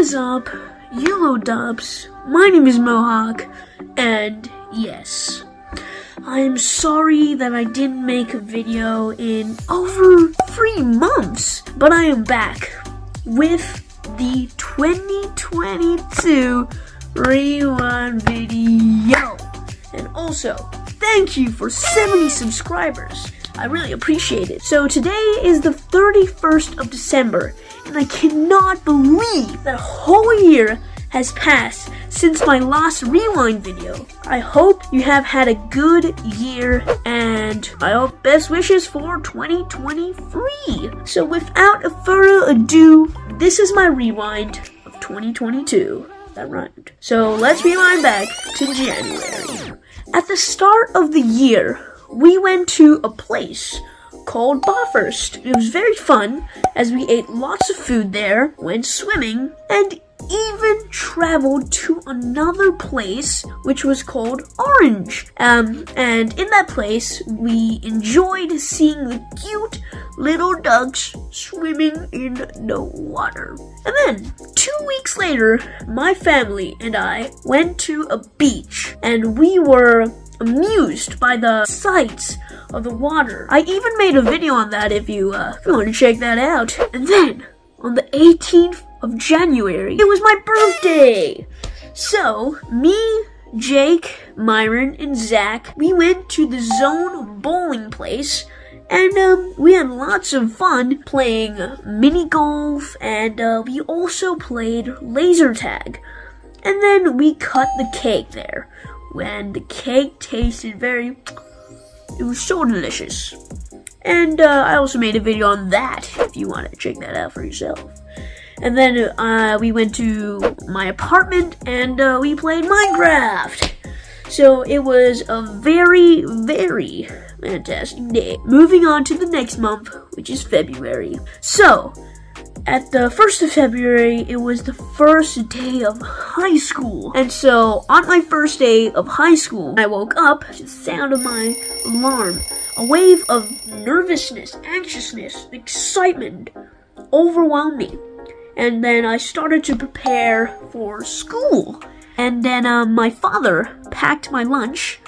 is up, Yellow Dubs? My name is Mohak, and yes, I'm sorry that I didn't make a video in over 3 months, but I am back with the 2022 Rewind video. And also, thank you for 70 subscribers. I really appreciate it. So today is the 31st of December, and I cannot believe that a whole year has passed since my last Rewind video. I hope you have had a good year, and I hope best wishes for 2023. So without further ado, this is my Rewind of 2022. That rhymed. So let's rewind back to January. At the start of the year, we went to a place called Bathurst. It was very fun as we ate lots of food there, went swimming, and even traveled to another place which was called Orange. And in that place, we enjoyed seeing the cute little ducks swimming in the water. And then 2 weeks later, my family and I went to a beach, and we were amused by the sights of the water. I even made a video on that if you want to check that out. And then on the 18th of January, it was my birthday. So me, Jake, Myron, and Zach, we went to the Zone bowling place, and we had lots of fun playing mini golf, and we also played laser tag. And then we cut the cake there. When the cake tasted it was so delicious. And I also made a video on that if you want to check that out for yourself. And then we went to my apartment and we played Minecraft. So it was a very, very fantastic day. Moving on to the next month, which is February. So, at the 1st of February, it was the first day of high school. And so, on my first day of high school, I woke up to the sound of my alarm. A wave of nervousness, anxiousness, excitement overwhelmed me. And then I started to prepare for school. And then my father packed my lunch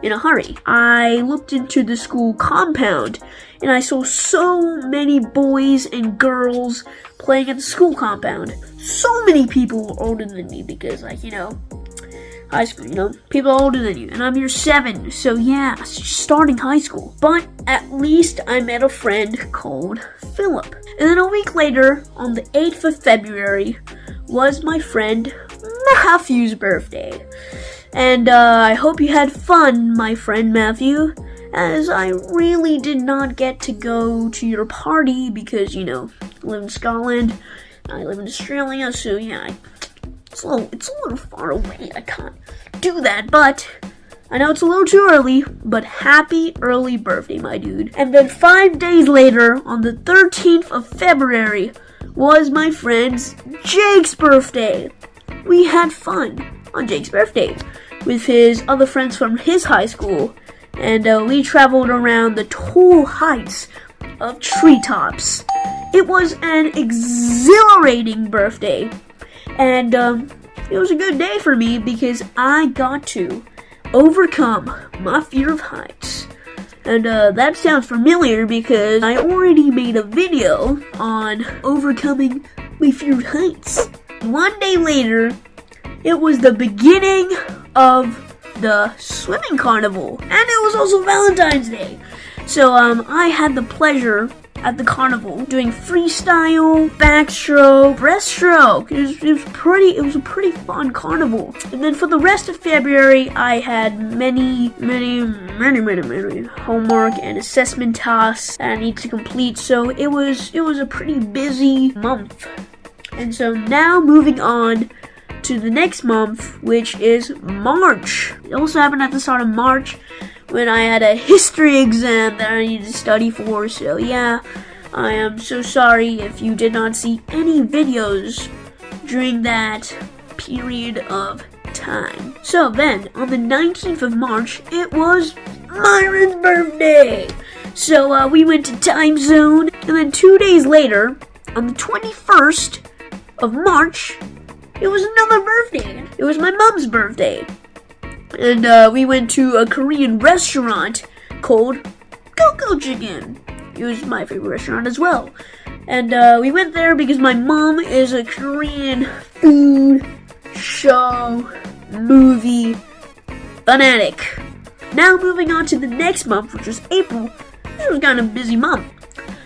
in a hurry. I looked into the school compound, and I saw so many boys and girls playing at the school compound. So many people were older than me because, high school, people are older than you. And I'm year 7, so yeah, starting high school. But at least I met a friend called Philip. And then a week later, on the 8th of February, was my friend Matthew's birthday. And I hope you had fun, my friend Matthew, as I really did not get to go to your party because, I live in Scotland, I live in Australia, so yeah, it's a little far away. I can't do that, but I know it's a little too early, but happy early birthday, my dude. And then 5 days later, on the 13th of February, was my friend's Jake's birthday. We had fun on Jake's birthday with his other friends from his high school, and we traveled around the tall heights of treetops. It was an exhilarating birthday, and it was a good day for me because I got to overcome my fear of heights. And that sounds familiar because I already made a video on overcoming my fear of heights. One day later, it was the beginning of the swimming carnival, and it was also Valentine's Day. So I had the pleasure at the carnival doing freestyle, backstroke, breaststroke. It was a pretty fun carnival. And then for the rest of February, I had many homework and assessment tasks that I need to complete. So it was a pretty busy month. And so now moving on to the next month, which is March. It also happened at the start of March when I had a history exam that I needed to study for. So yeah, I am so sorry if you did not see any videos during that period of time. So then, on the 19th of March, it was Myron's birthday. So we went to Time Zone, and then 2 days later, on the 21st of March, it was another birthday. It was my mom's birthday. And we went to a Korean restaurant called Coco Chicken. It was my favorite restaurant as well. And we went there because my mom is a Korean food, show, movie fanatic. Now moving on to the next month, which was April. This was kind of a busy month.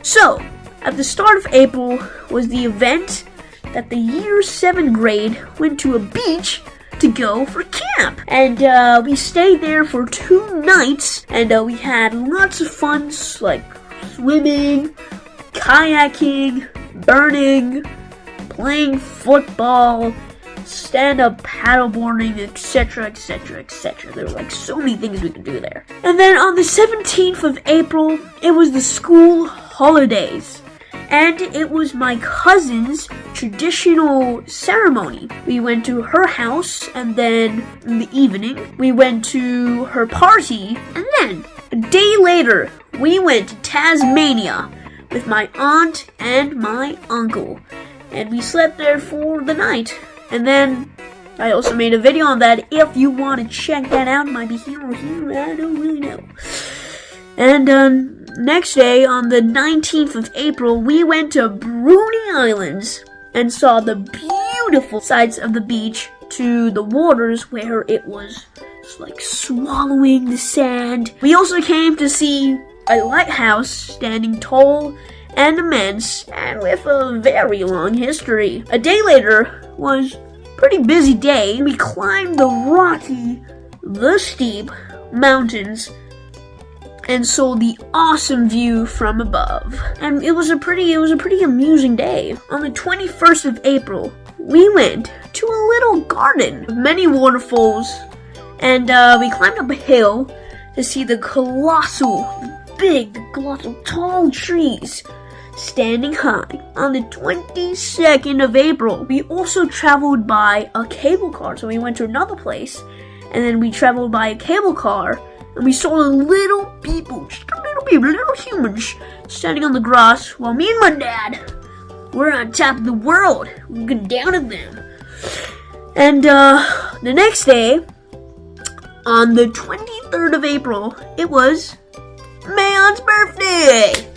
So, at the start of April was the event that the year 7th grade went to a beach to go for camp. And we stayed there for 2 nights, and we had lots of fun, like swimming, kayaking, burning, playing football, stand-up paddleboarding, etc., etc., etc. There were like so many things we could do there. And then on the 17th of April, it was the school holidays. And it was my cousin's traditional ceremony. We went to her house, and then in the evening, we went to her party, and then a day later, we went to Tasmania with my aunt and my uncle. And we slept there for the night. And then I also made a video on that. If you want to check that out, it might be here or here, I don't really know. And next day, on the 19th of April, we went to Brunei Islands and saw the beautiful sights of the beach to the waters where it was just like swallowing the sand. We also came to see a lighthouse standing tall and immense and with a very long history. A day later was a pretty busy day. We climbed the steep mountains and saw the awesome view from above. And it was a pretty amusing day. On the 21st of April, we went to a little garden with many waterfalls, and we climbed up a hill to see the colossal tall trees standing high. On the 22nd of April, we also traveled by a cable car. So we went to another place, and then we traveled by a cable car, and we saw the little humans standing on the grass, while me and my dad were on top of the world, looking down at them. And the next day, on the 23rd of April, it was Mayon's birthday.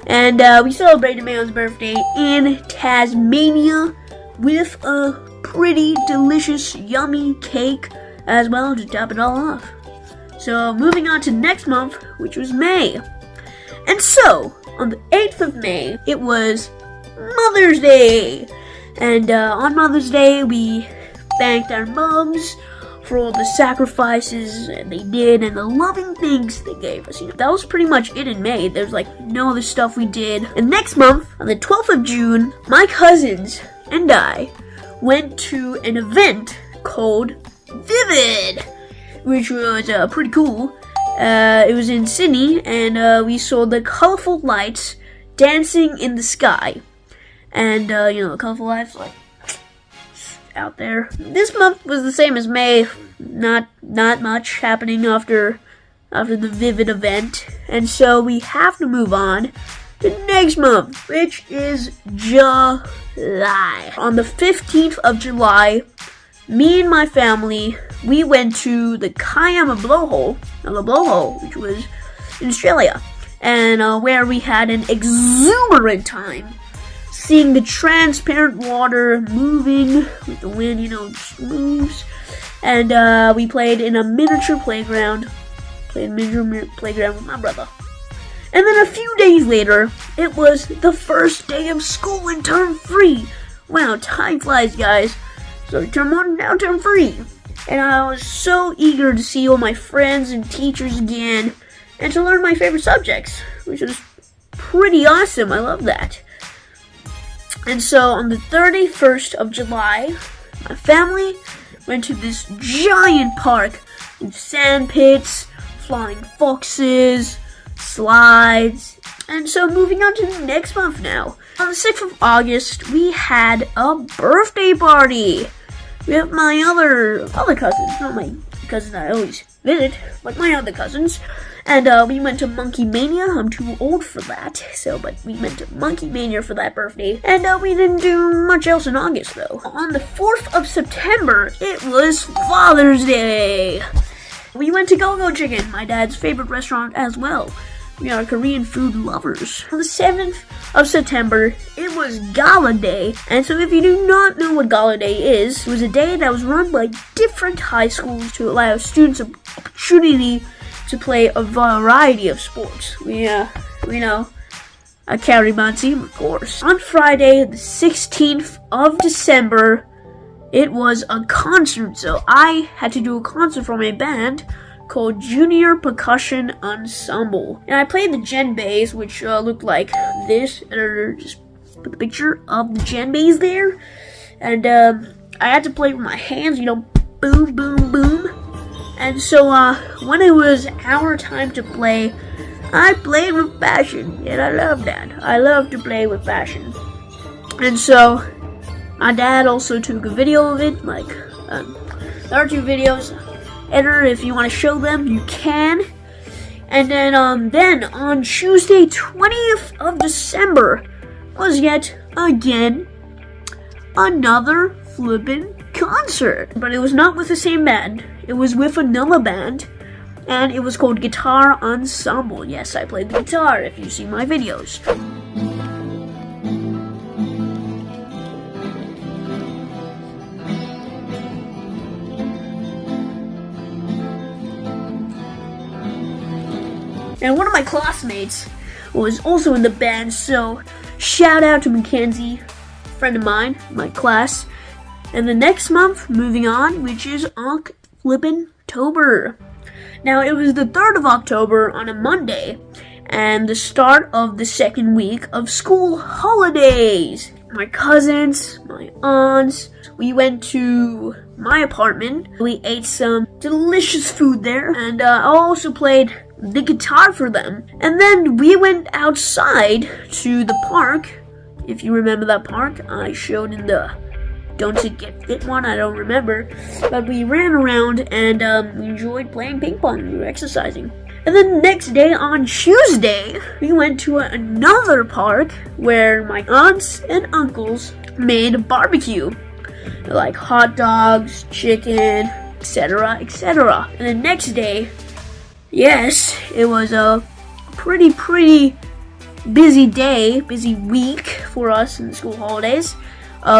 And we celebrated Mayon's birthday in Tasmania with a pretty delicious, yummy cake as well to top it all off. So moving on to next month, which was May. And so, on the 8th of May, it was Mother's Day. And on Mother's Day, we thanked our moms for all the sacrifices they did and the loving things they gave us. That was pretty much it in May. There's like no other stuff we did. And next month, on the 12th of June, my cousins and I went to an event called Vivid, which was pretty cool. It was in Sydney, and we saw the colorful lights dancing in the sky. And, the colorful lights, like, out there. This month was the same as May. Not much happening after the Vivid event. And so we have to move on to next month, which is July. On the 15th of July, me and my family, we went to the Kiama blowhole, which was in Australia, and where we had an exuberant time seeing the transparent water moving with the wind, just moves. And we played in a miniature playground. Played miniature playground with my brother. And then a few days later, it was the first day of school and term 3. Wow, time flies, guys. So term 1, now term 3. And I was so eager to see all my friends and teachers again, and to learn my favorite subjects, which was pretty awesome. I love that. And so on the 31st of July, my family went to this giant park with sand pits, flying foxes, slides. And so moving on to the next month now. On the 6th of August, we had a birthday party with my other cousins. Not my cousins I always visit, but my other cousins. And we went to Monkey Mania. I'm too old for that, but we went to Monkey Mania for that birthday. And we didn't do much else in August, though. On the 4th of September, it was Father's Day. We went to Go-Go Chicken, my dad's favorite restaurant as well. We are Korean food lovers. On the 7th of September, it was Gala Day. And so if you do not know what Gala Day is, it was a day that was run by different high schools to allow students an opportunity to play a variety of sports. We know, a carry my team, of course. On Friday, the 16th of December, it was a concert. So I had to do a concert for my band called Junior Percussion Ensemble. And I played the djembes, which looked like this. And just put the picture of the djembes there. And I had to play with my hands, boom, boom, boom. And so when it was our time to play, I played with passion. And I love that. I love to play with passion. And so my dad also took a video of it. There are 2 videos. Enter if you want to show them, you can. And then on Tuesday, 20th of December, was yet again another flippin' concert. But it was not with the same band. It was with another band. And it was called Guitar Ensemble. Yes, I played the guitar if you see my videos. And one of my classmates was also in the band, so shout out to Mackenzie, friend of mine, my class. And the next month, moving on, which is October. Now, it was the 3rd of October on a Monday, and the start of the 2nd week of school holidays. My cousins, my aunts, we went to my apartment. We ate some delicious food there, and I also played the guitar for them. And then we went outside to the park. If you remember that park, I showed in the Don't Sit Get Fit one, I don't remember. But we ran around and we enjoyed playing ping pong. We were exercising. And then the next day, on Tuesday, we went to another park where my aunts and uncles made a barbecue. Like hot dogs, chicken, etc., etc. And the next day, yes, it was a pretty busy day, busy week for us in the school holidays.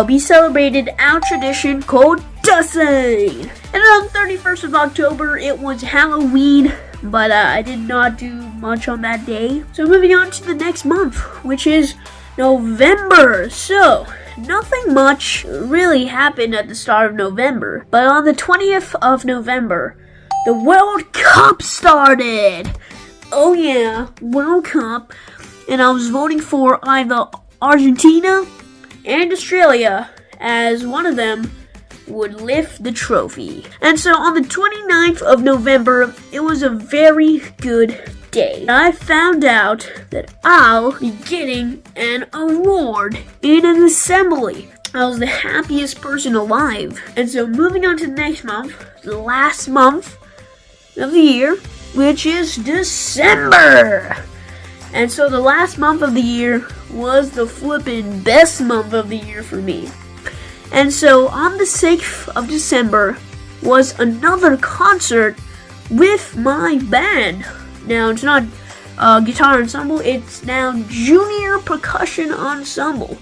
We celebrated our tradition called Dusting. And on the 31st of October, it was Halloween, but I did not do much on that day. So moving on to the next month, which is November. So nothing much really happened at the start of November, but on the 20th of November, the World Cup started. Oh yeah, World Cup. And I was voting for either Argentina and Australia, as one of them would lift the trophy. And so on the 29th of November, it was a very good day. I found out that I'll be getting an award in an assembly. I was the happiest person alive. And so moving on to the next month, the last month of the year, which is December. And so the last month of the year was the flippin' best month of the year for me. And so on the 6th of December was another concert with my band. Now it's not Guitar Ensemble, it's now Junior Percussion Ensemble.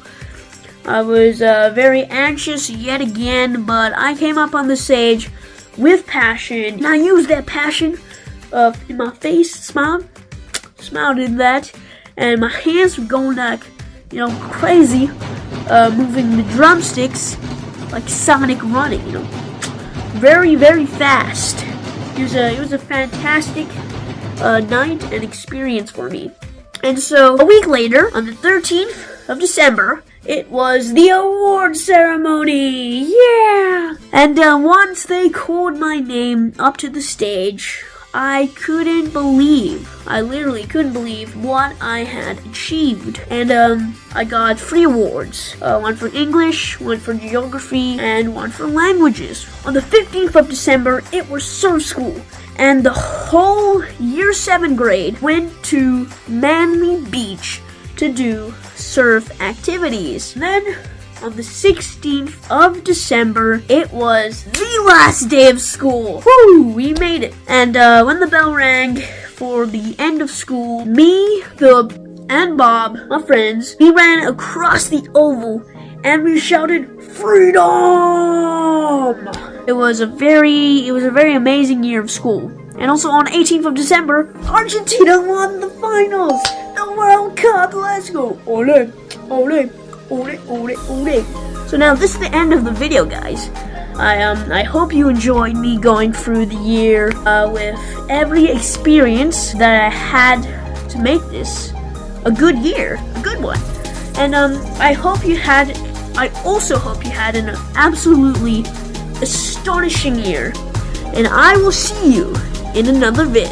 I was very anxious yet again, but I came up on the stage with passion. And I used that passion in my face, smiled in that, and my hands were going like, crazy, moving the drumsticks like Sonic running, very, very fast. It was a fantastic night and experience for me. And so a week later, on the 13th of December, it was the award ceremony. Yeah! And once they called my name up to the stage, I literally couldn't believe what I had achieved. And I got 3 awards. One for English, one for geography, and one for languages. On the 15th of December, it was surf school. and the whole year 7 grade went to Manly Beach to do surf activities. Then on the 16th of December, it was the last day of school. Woo! We made it. And when the bell rang for the end of school, me, and Bob, my friends, we ran across the oval and we shouted, "Freedom!" It was a very amazing year of school. And also on 18th of December, Argentina won the finals, the World Cup. Let's go! Ole, ole, ole, ole, ole. So now this is the end of the video, guys. I hope you enjoyed me going through the year with every experience that I had to make this a good year, a good one. And I also hope you had an absolutely astonishing year. And I will see you in another vid.